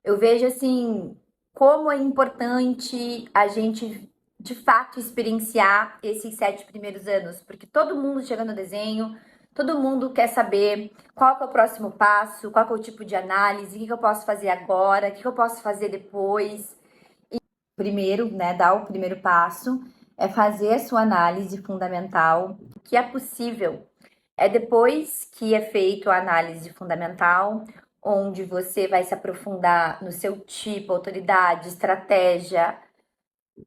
Eu vejo assim como é importante a gente de fato experienciar esses 7 primeiros anos, porque todo mundo chega no desenho, todo mundo quer saber qual que é o próximo passo, qual que é o tipo de análise, o que eu posso fazer agora, o que eu posso fazer depois. Primeiro, né, dar o primeiro passo é fazer a sua análise fundamental, o que é possível. É depois que é feito a análise fundamental, onde você vai se aprofundar no seu tipo, autoridade, estratégia,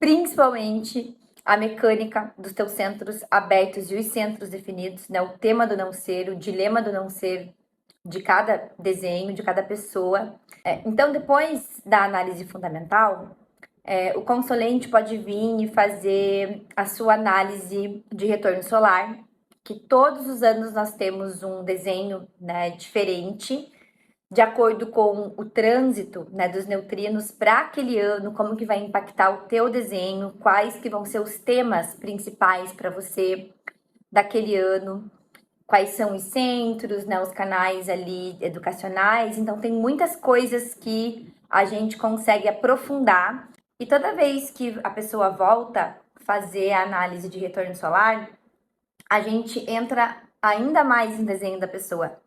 principalmente a mecânica dos teus centros abertos e os centros definidos, né? O tema do não ser, o dilema do não ser de cada desenho, de cada pessoa. Então, depois da análise fundamental, o consulente pode vir e fazer a sua análise de retorno solar, que todos os anos nós temos um desenho, né, diferente, de acordo com o trânsito, né, dos neutrinos para aquele ano, como que vai impactar o teu desenho, quais que vão ser os temas principais para você daquele ano, quais são os centros, né, os canais ali educacionais. Então tem muitas coisas que a gente consegue aprofundar e toda vez que a pessoa volta fazer a análise de retorno solar, a gente entra ainda mais em desenho da pessoa.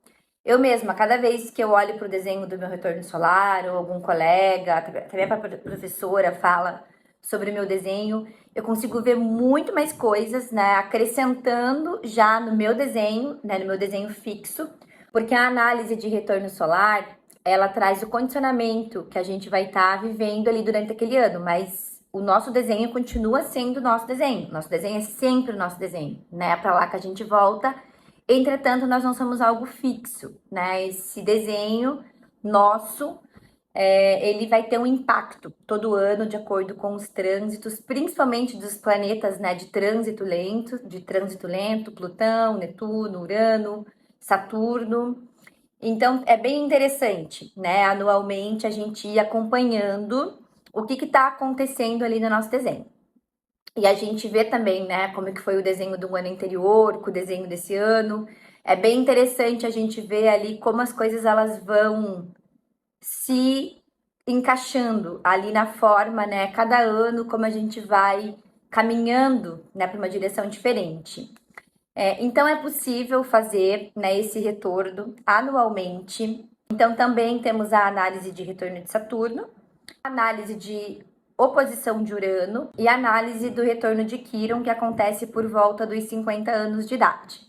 Eu mesma, cada vez que eu olho para o desenho do meu retorno solar, ou algum colega, até a professora fala sobre o meu desenho, eu consigo ver muito mais coisas, né, acrescentando já no meu desenho, né, no meu desenho fixo, porque a análise de retorno solar, ela traz o condicionamento que a gente vai estar vivendo ali durante aquele ano, mas o nosso desenho continua sendo o nosso desenho. Nosso desenho é sempre o nosso desenho, né? É para lá que a gente volta. Entretanto, nós não somos algo fixo, né? Esse desenho nosso, ele vai ter um impacto todo ano de acordo com os trânsitos, principalmente dos planetas, né? De trânsito lento, Plutão, Netuno, Urano, Saturno. Então, é bem interessante, né? Anualmente a gente ir acompanhando o que está acontecendo ali no nosso desenho. E a gente vê também, né, como é que foi o desenho do ano anterior, com o desenho desse ano. É bem interessante a gente ver ali como as coisas elas vão se encaixando ali na forma, né? Cada ano como a gente vai caminhando, né, para uma direção diferente. Então é possível fazer, né, esse retorno anualmente. Então também temos a análise de retorno de Saturno, análise de oposição de Urano e análise do retorno de Quirón, que acontece por volta dos 50 anos de idade.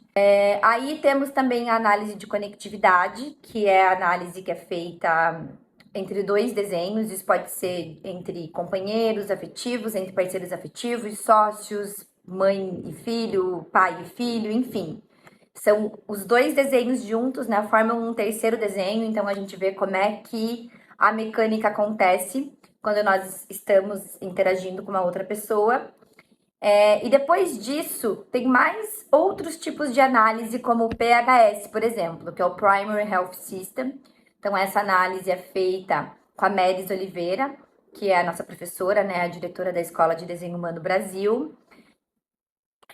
Aí temos também a análise de conectividade, que é a análise que é feita entre dois desenhos, isso pode ser entre companheiros afetivos, entre parceiros afetivos, sócios, mãe e filho, pai e filho, enfim. São os dois desenhos juntos, né? Formam um terceiro desenho, então a gente vê como é que a mecânica acontece quando nós estamos interagindo com uma outra pessoa. E depois disso, tem mais outros tipos de análise, como o PHS, por exemplo, que é o Primary Health System. Então, essa análise é feita com a Meris Oliveira, que é a nossa professora, né, a diretora da Escola de Desenho Humano Brasil.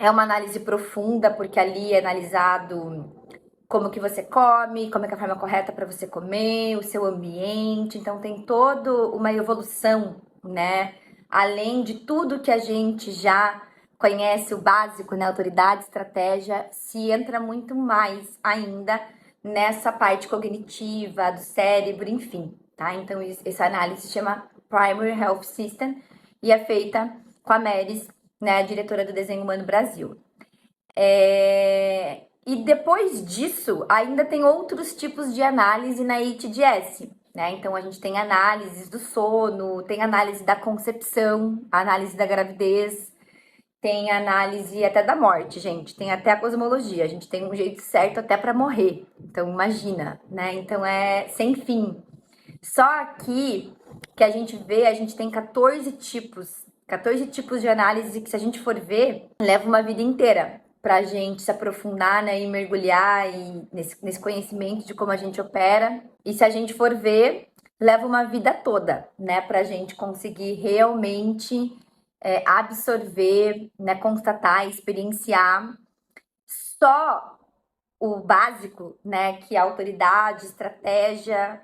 É uma análise profunda, porque ali é analisado como que você come, como é que é a forma correta para você comer, o seu ambiente. Então tem toda uma evolução, né? Além de tudo que a gente já conhece, o básico, né? Autoridade, estratégia, se entra muito mais ainda nessa parte cognitiva do cérebro, enfim, tá? Então essa análise se chama Primary Health System e é feita com a Meris, né? A diretora do Desenho Humano Brasil. E depois disso, ainda tem outros tipos de análise na ITDS, né? Então, a gente tem análises do sono, tem análise da concepção, análise da gravidez, tem análise até da morte, gente. Tem até a cosmologia, a gente tem um jeito certo até para morrer. Então, imagina, né? Então, é sem fim. Só aqui que a gente vê, a gente tem 14 tipos de análise que, se a gente for ver, leva uma vida inteira pra gente se aprofundar, né, e mergulhar nesse conhecimento de como a gente opera. E se a gente for ver, leva uma vida toda, né, pra gente conseguir realmente absorver, né, constatar, experienciar só o básico, né, que é autoridade, estratégia,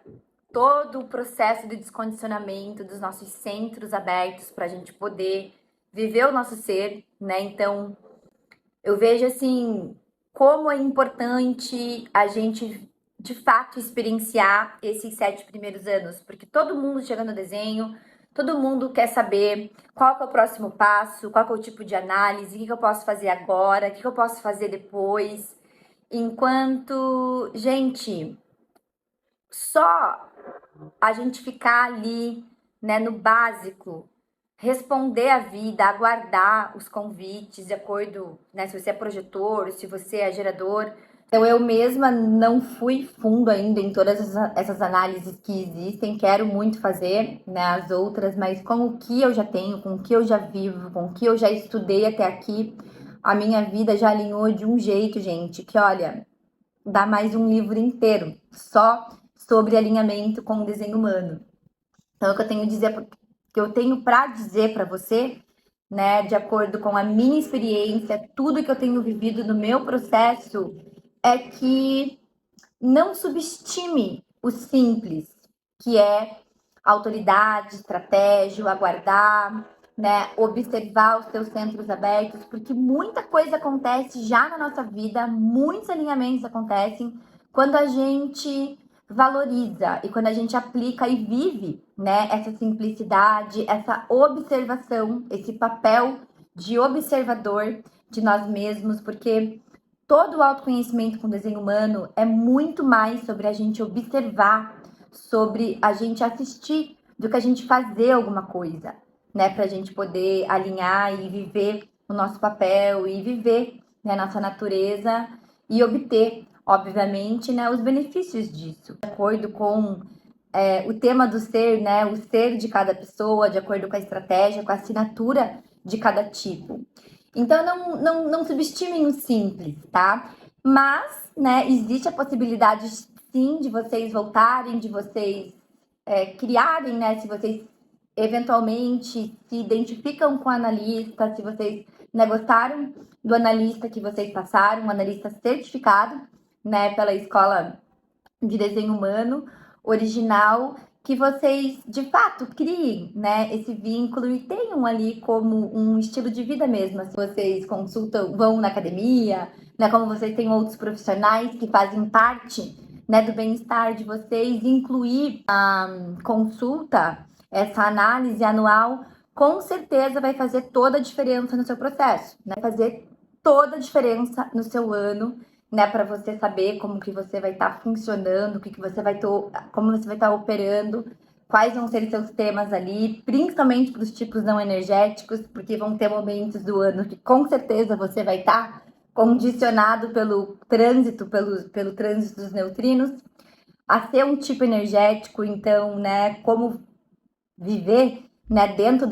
todo o processo de descondicionamento dos nossos centros abertos para a gente poder viver o nosso ser, né? Então, eu vejo assim como é importante a gente de fato experienciar esses 7 primeiros anos, porque todo mundo chega no desenho, todo mundo quer saber qual que é o próximo passo, qual que é o tipo de análise, o que eu posso fazer agora, o que eu posso fazer depois. Enquanto, gente, só a gente ficar ali, né, no básico, responder a vida, aguardar os convites de acordo, né, se você é projetor, se você é gerador. Então eu mesma não fui fundo ainda em todas essas análises que existem, quero muito fazer, né, as outras, mas com o que eu já tenho, com o que eu já vivo, com o que eu já estudei até aqui, a minha vida já alinhou de um jeito, gente, que olha, dá mais um livro inteiro só sobre alinhamento com o desenho humano. Então, o que eu tenho que eu tenho para dizer para você, né, de acordo com a minha experiência, tudo que eu tenho vivido no meu processo, é que não subestime o simples, que é autoridade, estratégia, aguardar, né, observar os seus centros abertos, porque muita coisa acontece já na nossa vida, muitos alinhamentos acontecem quando a gente valoriza e quando a gente aplica e vive, né, essa simplicidade, essa observação, esse papel de observador de nós mesmos, porque todo o autoconhecimento com desenho humano é muito mais sobre a gente observar, sobre a gente assistir, do que a gente fazer alguma coisa, né? Para a gente poder alinhar e viver o nosso papel e viver, né, nossa natureza e obter, obviamente, né, os benefícios disso. De acordo com o tema do ser, né? O ser de cada pessoa, de acordo com a estratégia, com a assinatura de cada tipo. Então, não subestimem o simples, tá? Mas, né, existe a possibilidade, sim, de vocês voltarem, de vocês criarem, né? Se vocês eventualmente se identificam com o analista, se vocês, né, gostaram do analista que vocês passaram, um analista certificado, né, pela Escola de Desenho Humano original, que vocês de fato criem, né, esse vínculo e tenham ali como um estilo de vida mesmo. Se vocês consultam, vão na academia, né, como vocês têm outros profissionais que fazem parte, né, do bem-estar de vocês, incluir a consulta, essa análise anual, com certeza vai fazer toda a diferença no seu processo, né, fazer toda a diferença no seu ano, né, para você saber como que você vai estar funcionando, o que que você vai como você vai estar operando, quais vão ser seus temas ali, principalmente para os tipos não energéticos, porque vão ter momentos do ano que com certeza você vai estar condicionado pelo trânsito, pelo trânsito dos neutrinos, a ser um tipo energético, então, né, como viver, né, dentro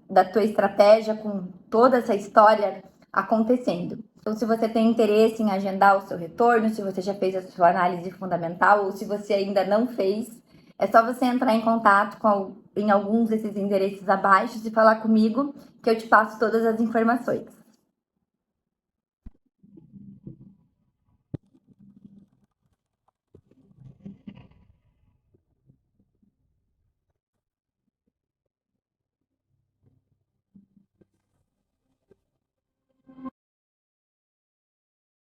da tua estratégia com toda essa história acontecendo. Então, se você tem interesse em agendar o seu retorno, se você já fez a sua análise fundamental ou se você ainda não fez, é só você entrar em contato em alguns desses endereços abaixo e falar comigo que eu te passo todas as informações.